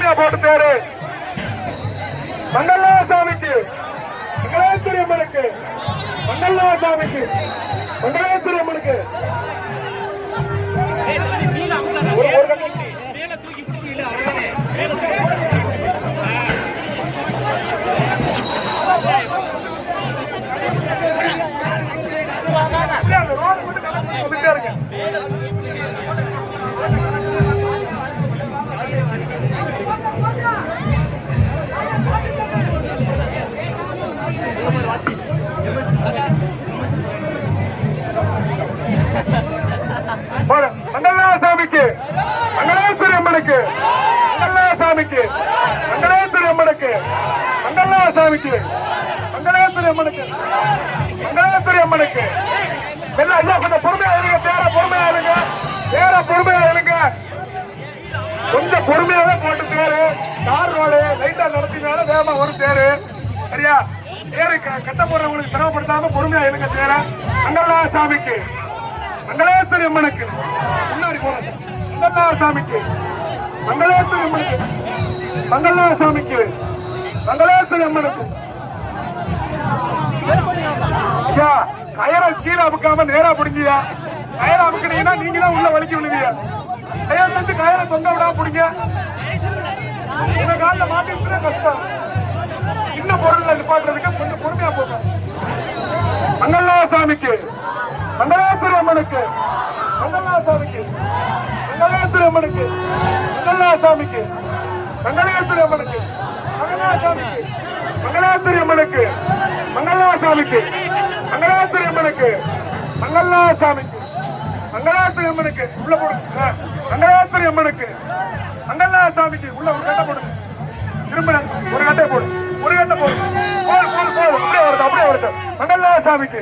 பொறுமையா போட்டு தேரு. மங்கல்லா சாமிக்கு, மங்களேஸ்வரி அம்மனுக்கு, மங்கல்லா சாமிக்கு, மங்களேஸ்வரி அம்மனுக்கு மங்கல்லா சாமிக்கு, மங்களேஸ்வரி அம்மனுக்கு, மங்கல்லா சாமிக்கு, மங்களேஸ்வரி அம்மனுக்கு, மங்கல்லா சாமிக்கு, மங்களேஸ்வரி அம்மனுக்கு, மங்களேஸ்வரி அம்மனுக்கு. கொஞ்சம் பொறுமையா இருங்க, தேர பொறுமையா இருங்க, தேர பொறுமையா இருங்க. கொஞ்சம் பொறுமையாவே போட்டு தேரு. கார் ரோடு லைட்டா நடத்தினால வேகமா வரும் தேரு. சரியா? தேரு கட்ட போறவங்களுக்கு சிரமப்படுத்தாம பொறுமையா இருங்க தேர. மங்கல்லா சாமிக்கு, மங்களேஸ்வரி அம்மனுக்கு, முன்னாடி போன மங்கல்லா சாமிக்கு, மங்களேஸ்வரி அம்மனுக்கு, மங்கல்லா சாமிக்கு, மங்களேஸ்வரி அம்மனுக்கு. கயரை கீழே அமுக்காம நேரா பிடிங்கியா. கயரை அமுக்கினீங்கன்னா நீங்க தான் உள்ள வலிக்க விழுவீங்க. கயர் வந்து கயரை தொங்க விடாம பிடிங்க. உங்க காலில் மாட்டிட்டு கஷ்டம். இன்னும் பொருள் நிப்பாட்டுறதுக்கு கொஞ்சம் பொறுமையா போங்க. மங்கல்லா சாமிக்கு, மங்களேஸ்வரி அம்மனுக்கு, மங்கல்லா சாமிக்கு, மங்களேஸ்வரி அம்மனுக்கு, மங்கல்லா சாமிக்கு, மங்களேஸ்வரி அம்மனுக்கு, மங்கல்லா சாமிக்கு, மங்களேஸ்வரி அம்மனுக்கு, மங்கல்லா சாமிக்கு, மங்களேஸ்வரி அம்மனுக்கு, மங்கல்லா சாமிக்கு, மங்களேஸ்வரி அம்மனுக்கு உள்ள போடுங்க. மங்களேஸ்வரி அம்மனுக்கு, மங்கல்லா சாமிக்கு உள்ள ஒரு கட்டை போடுங்க. திரும்ப ஒரு கட்டை போடு, ஒரு கட்டை போடு. அப்படியே வருது, அப்படியே வருது. மங்கல்லா சாமிக்கு,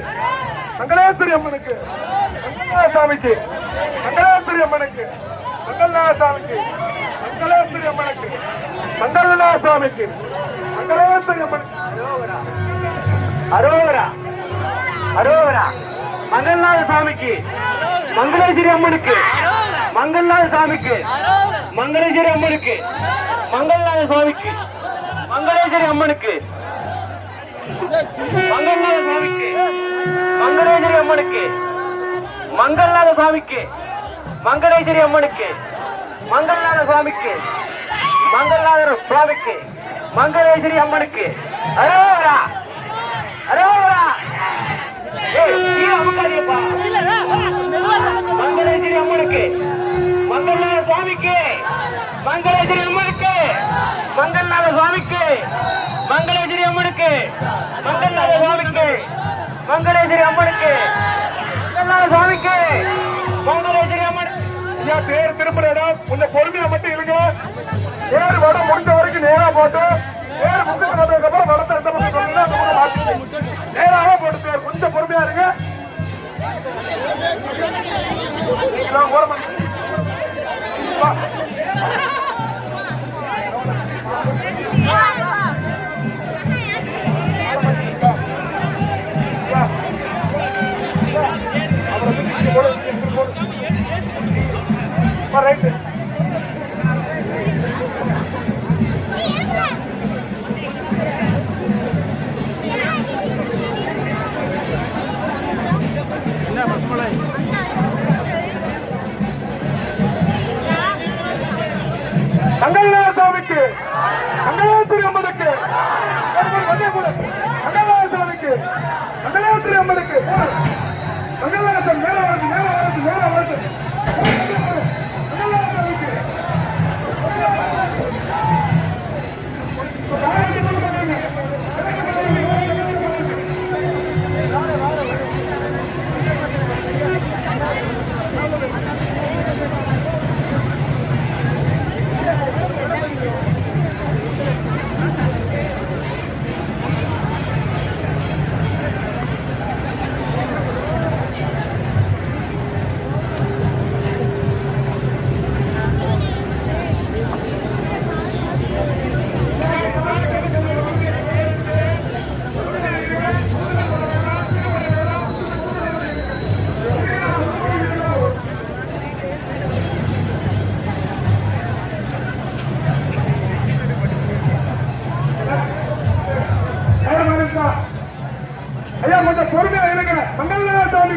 மங்களேஸ்வரி அம்மனுக்கு, மங்கல்லா சாமிக்கு, மங்களேஸ்வரி அம்மனுக்கு, மங்கல்லா சாமிக்கு, மங்களேஸ்வரி அம்மனுக்கு, மங்கல்லா சாமிக்கு, மங்களேஸ்வரி அம்மனுக்கு. அரோகரா, அரோகரா. மங்கல்நாத சாமிக்கு, மங்களேஸ்வரி அம்மனுக்கு, மங்கல்நாத சாமிக்கு, மங்களேஸ்வரி அம்மனுக்கு, மங்கல்நாத சாமிக்கு, மங்களேஸ்வரி அம்மனுக்கு, மங்கல்நாத சாமிக்கு, மங்களேஸ்வரி அம்மனுக்கு, மங்கல்நாத சாமிக்கு, மங்களேஸ்வரி அம்மனுக்கு, மங்கல்நாத சாமிக்கு, மங்கல்நாத சுவாமிக்கு, மங்களேஸ்வரி அம்மனுக்கு. அரோகரா, அரோகரா. மங்களேஸ்வரி அம்மனுக்கு, மங்கல்நாத சுவாமிக்கு, மங்களேஸ்வரி அம்மனுக்கு, மங்கல்நாத சுவாமிக்கு, மங்களேஸ்வரி அம்மனுக்கு, மங்கல்நாத சுவாமிக்கு, மங்களேஸ்வரி அம்மனுக்கு, மங்கல்நாத சுவாமிக்கு, மங்களேஸ்வரி அம்மன். பேர் திரும்புற இடம் கொஞ்சம் பொறுமையா மட்டும் இருங்க. பேர் வடம் முடிஞ்ச வரைக்கும் நேரா போட்டு பேர் முக்கிட்டு அப்புறம் வடத்தை எந்த பக்கம் நேராக போட்டு பேர் கொஞ்சம் பொறுமையா இருங்க. ரைட்டு மங்கல்லா சாமிக்கு, மங்களேஸ்வரி அம்மனுக்கு, மங்கல்லா சாமிக்கு, மங்களேஸ்வரி அம்மனுக்கு, மங்கல்லாசம் மேல வருது, மேல வருது, மேல வருது. மங்கல்லா சாமிக்கு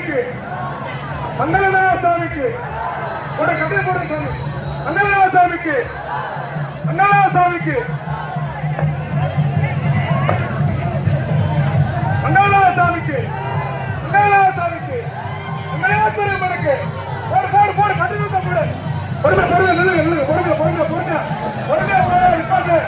சாமிக்கு மங்களநாத சாமிக்கு ஒரு கட்டளை போட சாமி மங்களநாத சாமிக்கு மங்களநாத சாமிக்கு மங்களநாத சாமிக்கு மங்களநாத சாமிக்கு மங்களேஸ்வரம் இருக்கு போடு போடு போடு கட்டளை போடு பொறுமை பொறுமை நில்லுங்க பொறுமை பொறுமை பொறுமை பொறுமை இருப்பாங்க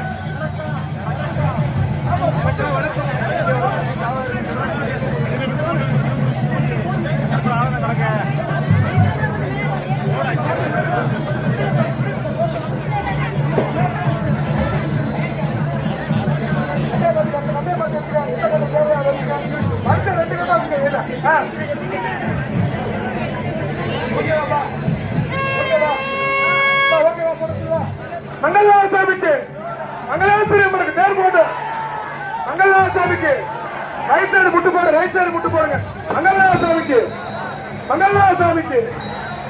மங்களநாத சாமிக்கு மங்களேஸ்வரம் இருக்கு பேர் போட்டு மங்களநாத சாமிக்கு ரைட் சைடு முட்டு போடு ரைட் சைடு முட்டு போடுங்க மங்களநாத சாமிக்கு மங்களநாத சாமிக்கு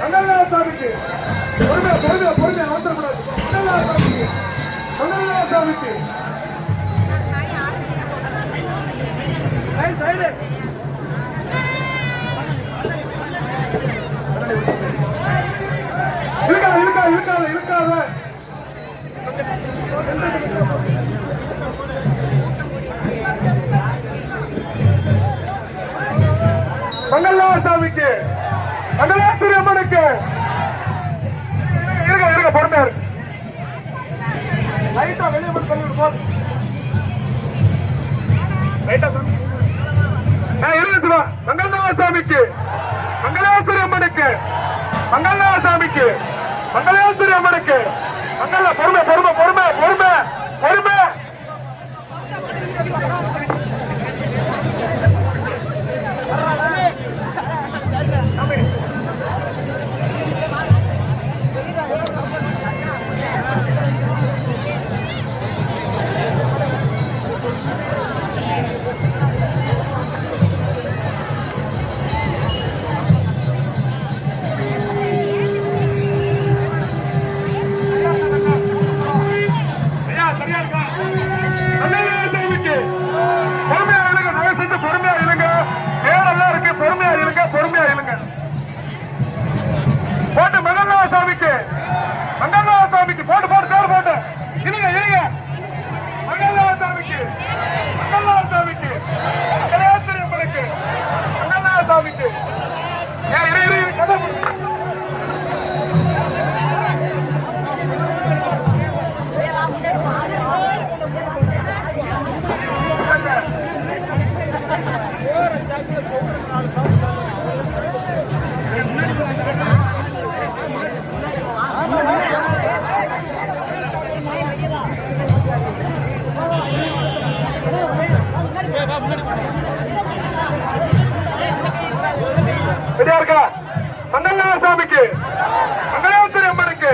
மங்களநாத சாமிக்கு பொறுமையா பொறுமையா பொறுமையா அவசரப்படாது மங்களநாத சாமிக்கு மங்களநாத சாமிக்கு சைடு இருக்காத இருக்காத இருக்காத இருக்காத மங்களநாத சாமிக்கு மங்களேஸ்வரி அம்மனுக்கு இருக்க இருக்க பொறுமையா இருக்கு லைட்டா வெளியே மட்டும் தள்ளி விடு லைட்டா இருங்க மங்களநாத சாமிக்கு மங்களேஸ்வரி அம்மனுக்கு மங்களநாத சாமிக்கு மங்களேஸ்வரி அம்மனுக்கு மங்கள பொறுமை பொறுமை பொறுமை பொறுமை பொறுமை போட்டு போட்டு தேர் போட்டு இருங்க இருங்க மங்களநாத சாமிக்கு மங்களநாத சாமிக்கு மங்களேஸ்வரி அம்மனுக்கு மங்களநாத சாமிக்கு கதை மங்களநாத சாமிக்கு மங்களேஸ்வரி அம்மனுக்கு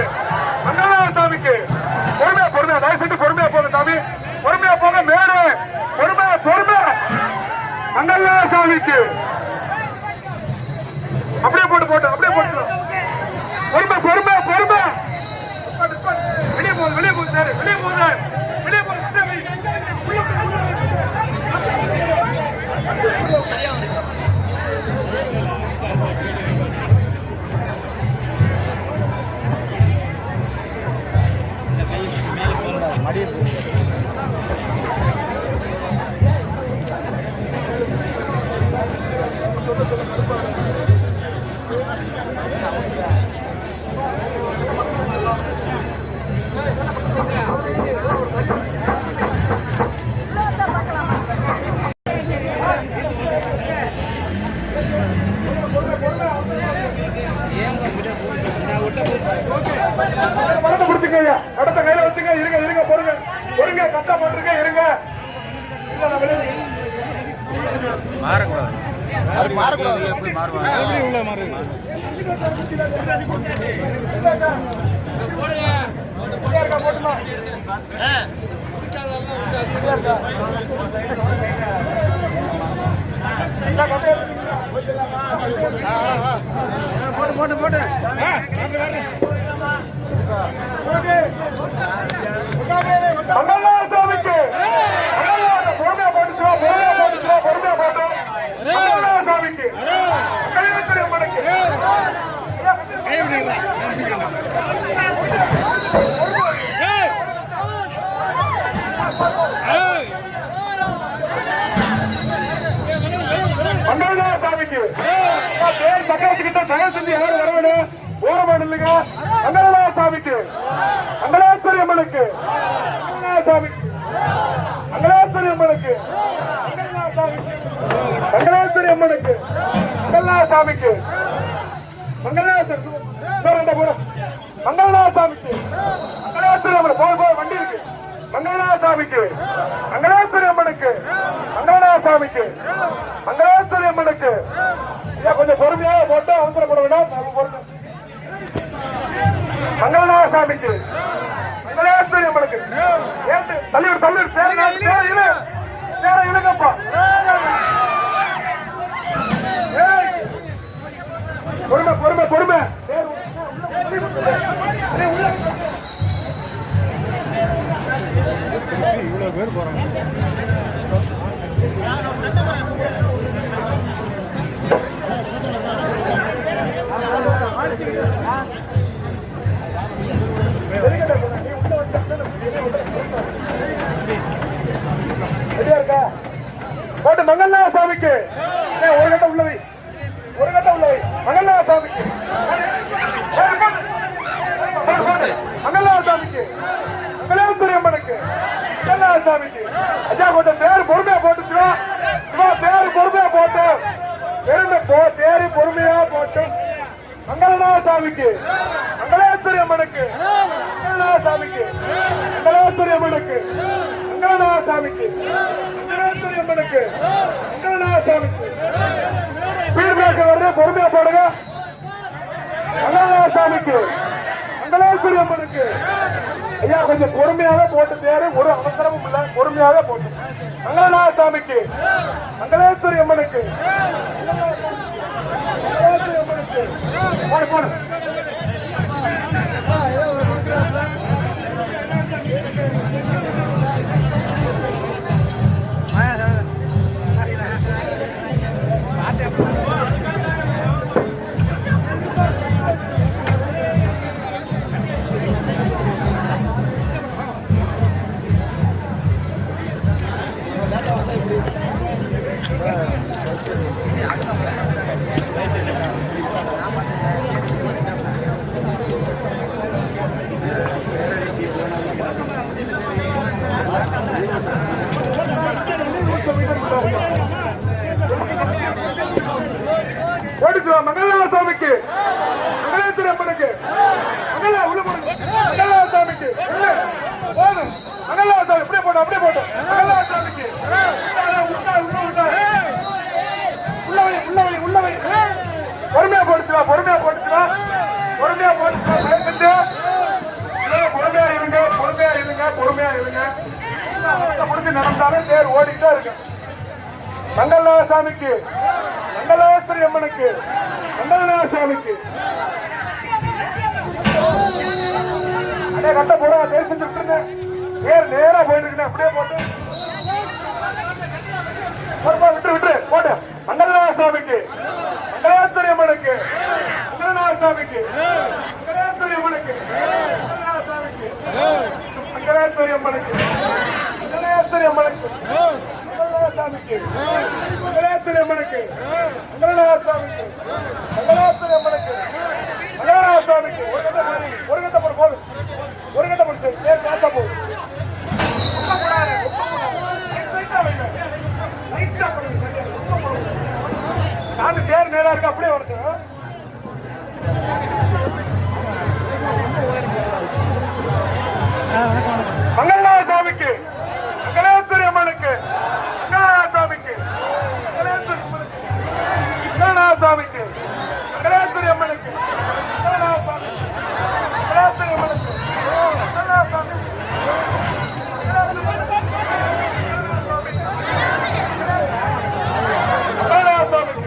மங்களநாத சாமிக்கு பொறுமையா பொறுமையா தயவு செஞ்சு பொறுமையா போங்க சாமி பொறுமையா போங்க மேடு பொறுமையா பொறுமை மங்களநாத சாமிக்கு அப்படியே போட்டு போட்டு அப்படியே போட்டு பொறுமை பொறுமை பொறுமை வெளியே போகுது வெளியே போகுது சார் வெளியே போகுது வெளியே போகுது கடத்த கையில வச்சுங்க இருங்க இருங்க பொறுங்க பொறுங்க கட்டா போட்டுருங்க இருங்க மாறக்கூடாது எப்படி மாறுவாங்க போட்டுமா போட்டு போட்டு மங்களநாத சாமிக்கு பொறுமையா போட்டு பொறுமையா போட்டு பொறுமையா போட்டு மங்களநாத சாமிக்கு மாட்டுக்கிட்ட தயவு செஞ்சு யாரும் வரவேணும். ஓரமா நில்லுங்க. மங்களநாதசாமிக்கு, மங்களேஸ்வரி அம்மனுக்கு, மங்களநாதசாமிக்கு, மங்களேஸ்வரி அம்மனுக்கு, மங்களேஸ்வரி அம்மனுக்கு, மங்களநாதசாமிக்கு, மங்களநாதசாமிக்கு, மங்களநாதசாமிக்கு, மங்களேஸ்வரி அம்மன் போய் வண்டி இருக்கு. மங்களநாதசாமிக்கு, மங்களேஸ்வரி அம்மனுக்கு, மங்களநாதசாமிக்கு, மங்களேஸ்வரி அம்மனுக்கு. கொஞ்சம் பொறுமையாக போட்டு அவசரப்பட வேண்டாம். மங்களநாதசாமிக்கு, மங்களேஸ்வரி அம்மனுக்கு தள்ளிவிடு தள்ளிவிடு சேர இழுங்கப்பா. பொறுமை பொறுமை பொறுமை. இவ்வளவு பேர் போறாங்க. போட்டு மங்களநாதசாமிக்கு ஒரு கட்ட உள்ளவை, ஒரு கட்ட உள்ளவை. மங்களநாதசாமிக்கு, மங்களநாதசாமிக்கு, மங்களேஸ்வரி அம்மனுக்கு, மங்களநாதசாமிக்கு. ஐயா கொஞ்சம் பேர் பொறுமையா போட்டு, பேர் பொறுமையா போட்டு, பேரு பொறுமையா போட்டு. மங்களநாதசாமிக்கு, மங்களேஸ்வரி அம்மனுக்கு, மங்களநாதசாமிக்கு, மங்களேஸ்வரி அம்மனுக்கு, மங்களநாதசாமிக்கு, மங்களேஸ்வரி அம்மனுக்கு, மங்களநாதசாமிக்கு. ஸ்பீட் பிரேக்கர் வருது, பொறுமையா போடுங்க. மங்களநாதசாமிக்கு, மங்களேஸ்வரி அம்மனுக்கு. ஐயா கொஞ்சம் பொறுமையாக போட்டு தேரு, ஒரு அவசரமும் இல்ல, பொறுமையாக போட்டு. மங்களநாதசாமிக்கு, மங்களேஸ்வரி அம்மனுக்கு, மங்களேஸ்வரி அம்மனுக்கு. போடு போடு. மங்களநாதசாமிக்கு, மங்களேஸ்வரி அம்மனுக்கு, மங்களநாதசாமிக்கு போதும். மங்களநாதசாமி அப்படியே போட்டோம், அப்படியே போட்டோம். மங்களநாதசாமிக்கு உள்ளவை பொறுமையா போட்டுச்சுவா, பொறுமையா போட்டுச்சுவா, பொறுமையா போட்டுச்சுவா. பொறுமையா இருங்க, பொறுமையா இருங்க, பொறுமையா இருங்க. முடிஞ்சு நடந்தாலே தேர் ஓடிக்கிட்டே இருக்கு. மங்களநாதசாமிக்கு, மங்களேஸ்வரி அம்மனுக்கு, மங்களநாதசாமிக்கு. அதே கட்ட போட தேர் செஞ்சு விட்டுருங்க. தேர் நேரா போயிட்டு இருக்கேன், அப்படியே போட்டு விட்டு விட்டு போட்டு. மங்களநாதசாமிக்கு, மங்களேஸ்வரி அம்மனுக்கு, மங்களநாதசாமிக்கு, மங்களேஸ்வரி அம்மனுக்கு, மங்களநாதசாமிக்கு, மங்களேஸ்வரி அம்மனுக்கு, மங்களேஸ்வரி அம்மனுக்கு, மங்களநாதசாமிக்கு, மங்களேஸ்வரி அம்மனுக்கு, மங்களநாதசாமிக்கு, மங்களேஸ்வரி அம்மனுக்கு, மங்களநாதசாமிக்கு. ஒரு கட்ட போடு போதும், ஒரு கட்ட போடு. தேர் காத்தா போகுது. நான் தேர் நேரா இருக்கு, அப்படியே வருது. மங்களநாதசாமிக்கு, மங்களேஸ்வரி அம்மனுக்கு, மங்களநாதசாமிக்கு, மங்களேஸ்வரி அம்மனுக்கு, மங்களநாதசாமிக்கு, மங்களேஸ்வரி அம்மனுக்கு, மங்களநாதசாமிக்கு, மங்களேஸ்வரி அம்மனுக்கு, மங்களநாதசாமிக்கு.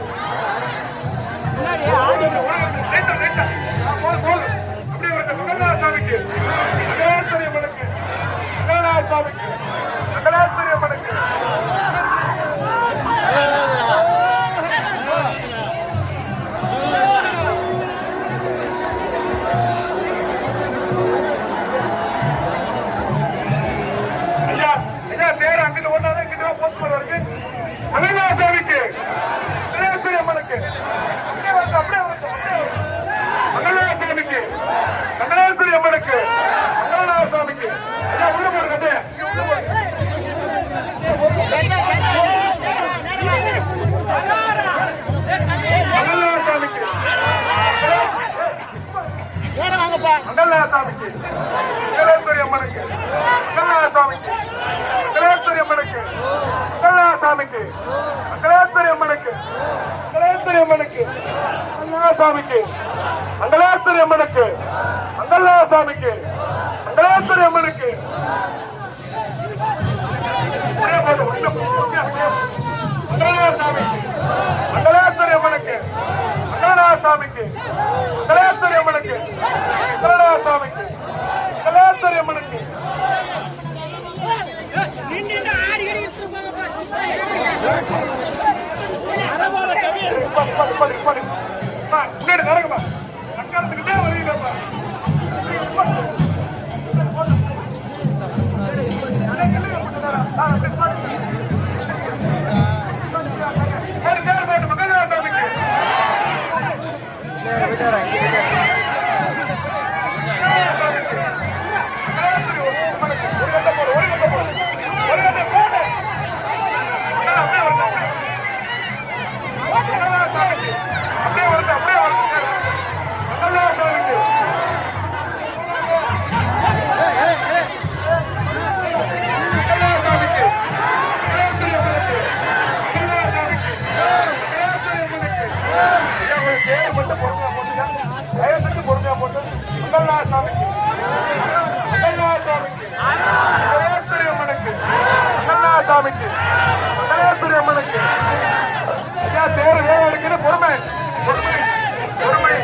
மங்களநாதசாமிக்கு, மங்களேஸ்வரி அம்மனுக்கு அப்படியே சாமிக்கு மங்களேஸ்வரி அம்மனுக்கு சாமிக்கு மங்களேஸ்வரி அம்மனுக்கு சாமிக்கு மங்களேஸ்வரி அம்மனுக்கு மங்களேஸ்வரி அம்மனுக்கு சாமிக்கு மங்களேஸ்வரி அம்மனுக்கு சாமிக்கு மங்களேஸ்வரி அம்மனுக்கு மங்களேஸ்வரி அம்மனுக்கு சாமிக்கு மங்களேஸ்வரி அம்மனுக்கு சாமிக்கு மங்களேஸ்வரி அம்மனுக்கு முன்னாடி நடக்குமா அக்காரத்துக்கிட்டே வருவீங்கப்பா சாமிக்கு மங்களேஸ்வரி அம்மனுக்கு ஐயா தேர் வேற எடுக்கிற பொறுமை பொறுமை பொறுமை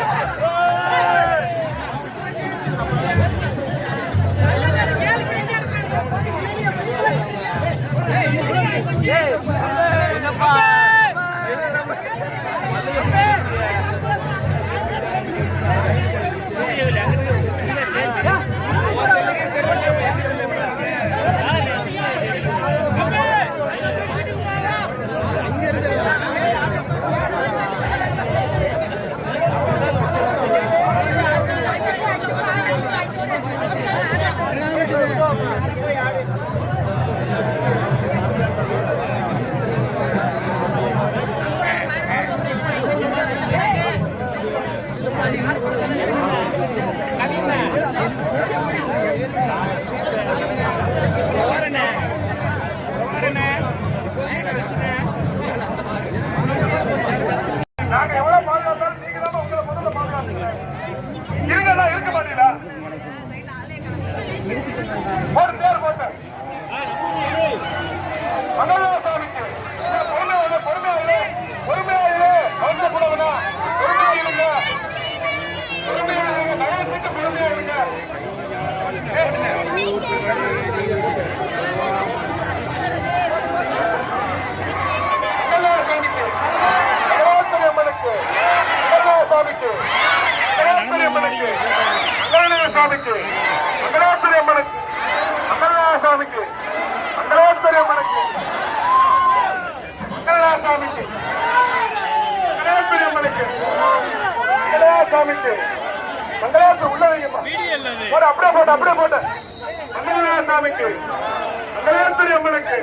நாங்க எவ்வளவு பாதுகாத்தாலும் நீங்க தான் உங்களை முதல்ல பாதுகாத்துங்க. இருக்க மாட்டீங்களா? ஒரு பேர் போட்ட மங்களேஸ்வரிக்கு பொறுமையாயிரு அவசரப்படாதுன்னா பொறுமையாயிருங்க தயவுசெய்து பொறுமையாயிருங்க. சாமிக்கு மங்களேஸ்வரி அம்மனுக்கு சாமிக்கு மங்களேஸ்வரி அம்மனுக்கு சாமிக்கு மங்களேஸ்வரி அம்மனுக்கு சாமிக்கு மங்களேஸ்வரி உள்ள வைங்கப்பா அப்படியே போட்ட சாமிக்கு மங்களேஸ்வரி அம்மனுக்கு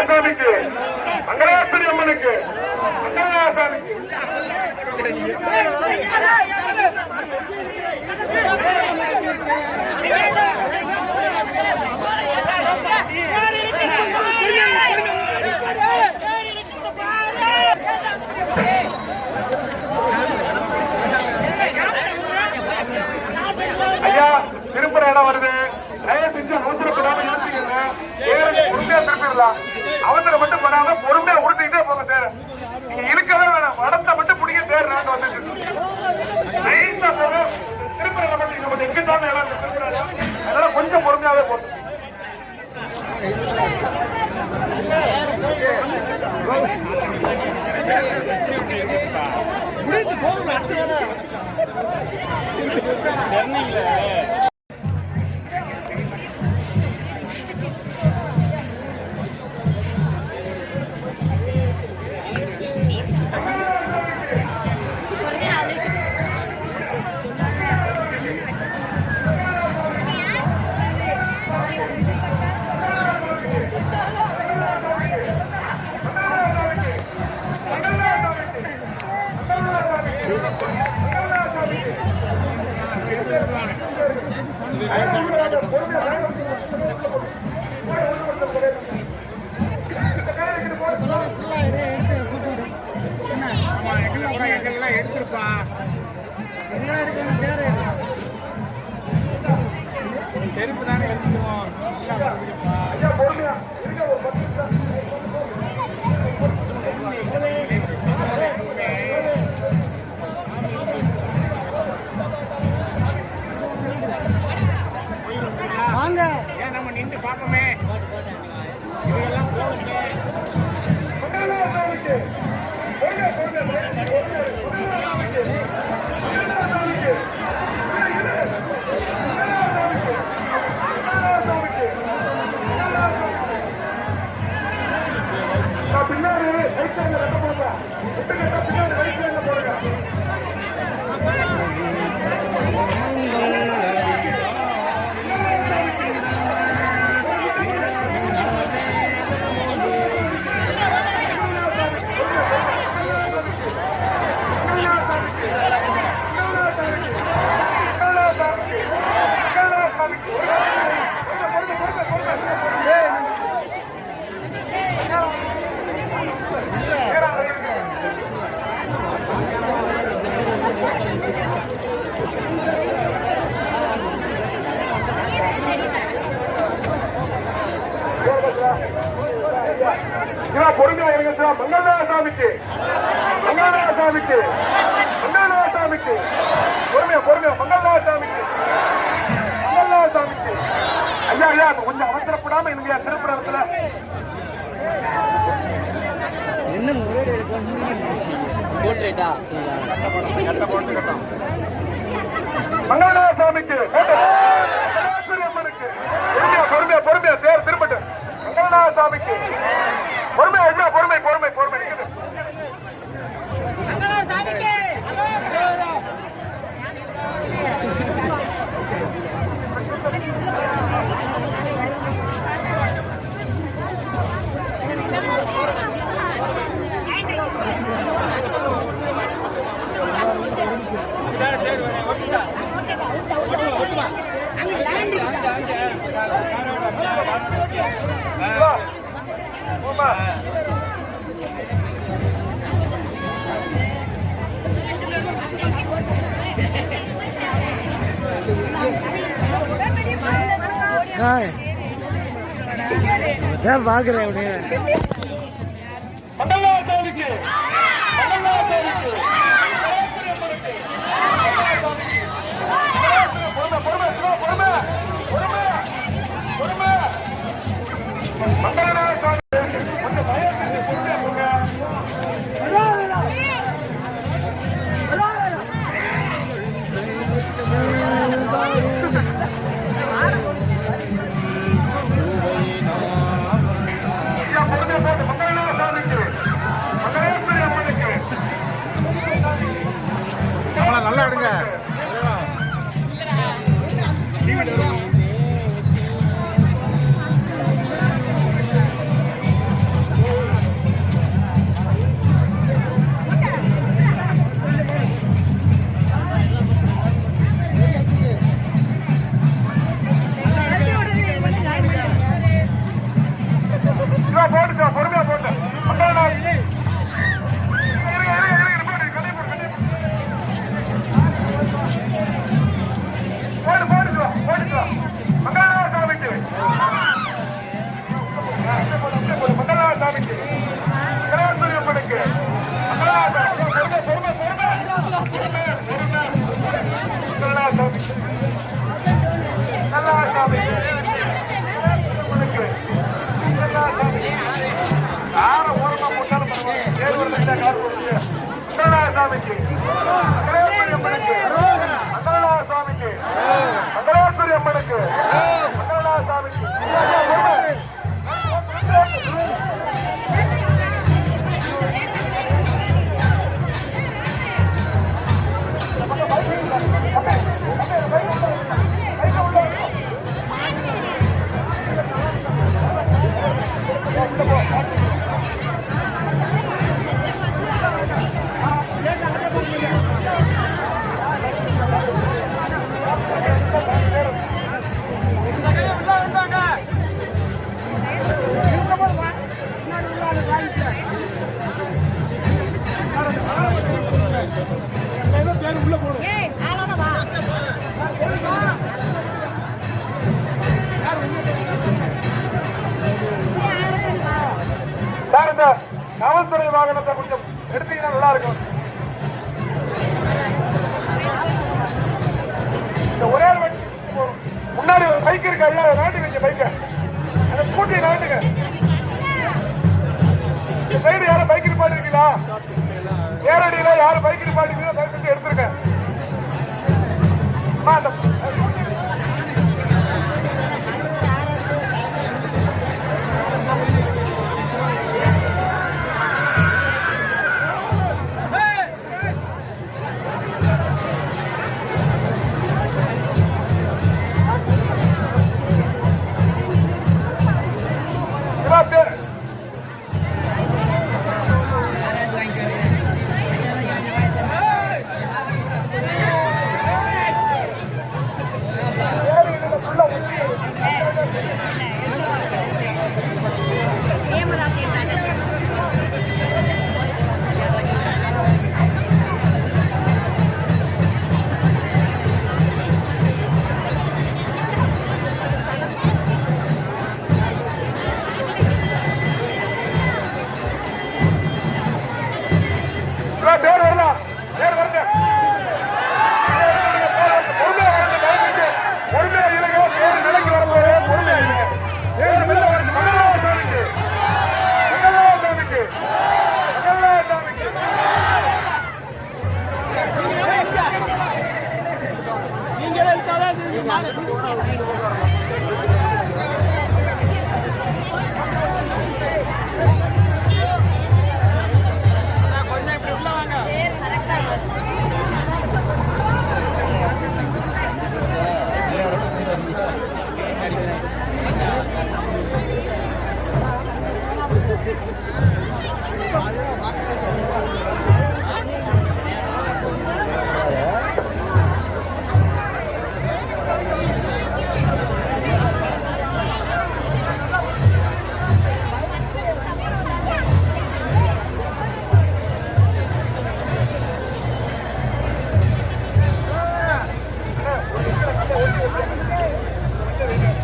சாமிக்கு மங்களேஸ்வரி அம்மனுக்கு சாமிக்கு ஐயா திருப்புற இடம் வருது. தயவு செஞ்சு அவசரப்படாம யோசிக்கங்க. பொறுமையா திருப்பிடலாம். அவசரம் மட்டும் பண்ணாம பொறுமையா உருட்டிக்கிட்டே போங்க. தேர் நீங்க இருக்கவே வேணாம். வடத்தை மட்டும் பிடிக்க தேர் நாட்டு வந்துட்டு திருப்புற இடம் மட்டும் எங்க தான் இடம் திருப்புற இடம். அதனால கொஞ்சம் பொறுமையாவே போட்டு எடுத்துருப்பா செருப்பு தானே எடுத்துக்குவோம். வாங்க ஏன் நம்ம நின்று பார்ப்போமே. இதெல்லாம் போடுங்க. பின்னாடி போடுங்க. பின்னாடி போடுங்க. பொறுமையா இருங்க சார். மங்களாசாமிக்கு மங்களாசாமிக்கு மங்களாசாமிக்கு பொறுமையா பொறுமையா மங்களாசாமிக்கு மங்களாசாமிக்கு ஐயா ஐயா கொஞ்சம் அவசரப்படாம இருங்க. திருப்பரத்துல என்ன போட்டுட்டா மங்களாசாமிக்கு அம்மனுக்கு பொறுமையா பொறுமையா தேர் திரும்பட்டு மங்களாசாமிக்கு பொறுமை ஐயா பொறுமை பொறுமை பொறுமை பாக்குறேன் மங்களாசாமிக்கு மங்களாசாமிக்கு பொறுமை பொறுமை பொறுமை பொறுமை மங்களாசாமி கொஞ்சம் பயத்துக்கு பொறுமையா நல்லா எடுங்க. போட்டுச்சா பொறுமையா போட்டு மங்களாசாமிக்கு மங்களாசாமிக்கு கலாசுரி அம்மனுக்கு மங்களாசாமி பொறுமை மங்களாசாமி மங்களாசாமி யார ஓரமா போட்டாலும் பேர் வந்து கார் போட்டு மங்களாசாமிக்கு கலாசுரி அம்மனுக்கு மங்களாசாமிக்கு மங்களாசுரி அம்மனுக்கு மங்களாசாமிக்கு அந்த காவல்துறை வாகனத்தை கொஞ்சம் எடுத்தீங்கன்னா நல்லா இருக்கும். இந்த ஒரே ஒரு வண்டி போதும். முன்னாடி ஒரு பைக் இருக்கு, ஐயா நாட்டு வச்ச பைக்க அந்த ஸ்கூட்டி நாட்டுங்க. இந்த சைடு யாரும் பைக் நிப்பாட்டி இருக்கீங்களா? நேரடியில யாரும் பைக் நிப்பாட்டி எடுத்துருங்க. அந்த பேர் வரலாம், பேர் வருங்க. பொறுமையா இருங்க, பேர் நிலைக்கு வரும்போது பொறுமையா இருங்க. பேர் வெளில வருங்க. மங்களாசாமிக்கு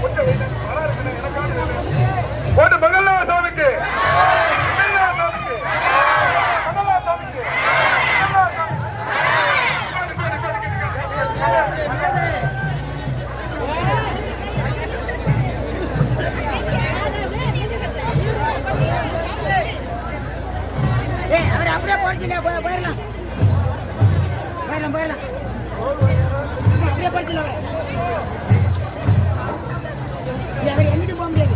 போட்டு மங்களாசாமிக்கு அவர் அப்படியே போயிடலாம் போயிடலாம் அப்படியே போயிடலாம். அவர் எங்கிட்டு போக முடியாது.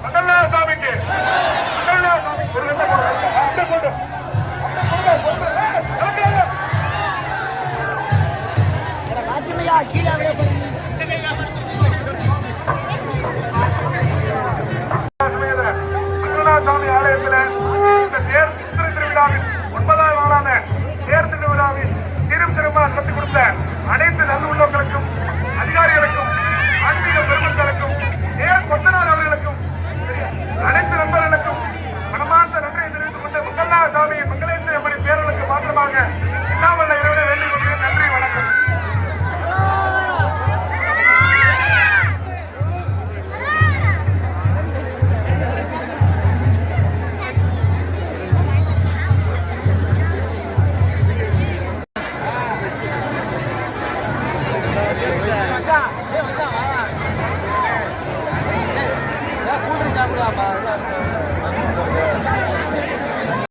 மங்களாசாமிக்கு போட்டு பாத்துமையா கீழே அப்படியே மங்களாசாமி ஆலயத்தில் இந்த தேர் திருவிழாவின்